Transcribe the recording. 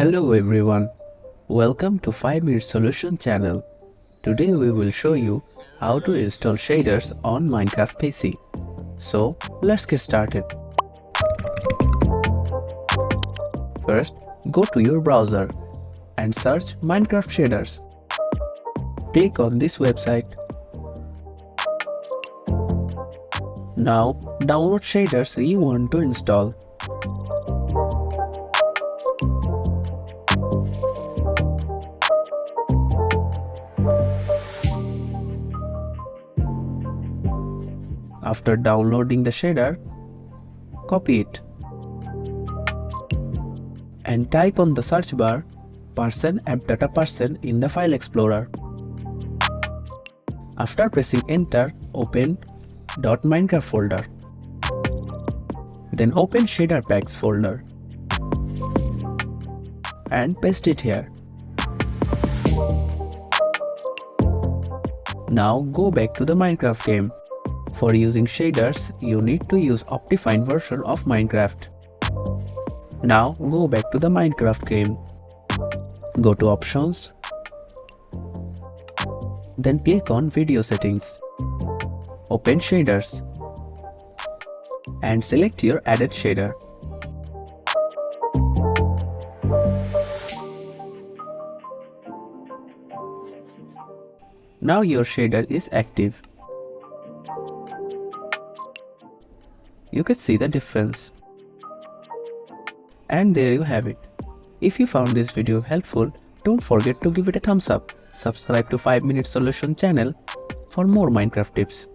Hello everyone, welcome to 5 Minute Solution channel. Today we will show you how to install shaders on Minecraft PC. So let's get started. First, go to your browser and search Minecraft shaders. Click on this website. Now download shaders you want to install. After downloading the shader, copy it and type on the search bar %appdata% in the file explorer. After pressing enter, open .minecraft folder. Then open shader packs folder and paste it here. Now go back to the Minecraft game. For using shaders, you need to use Optifine version of Minecraft. Now go back to the Minecraft game. Go to Options. Then click on Video Settings. Open Shaders. And select your added shader. Now your shader is active. You can see the difference. And there you have it. If you found this video helpful, don't forget to give it a thumbs up. Subscribe to 5 Minute Solution channel for more Minecraft tips.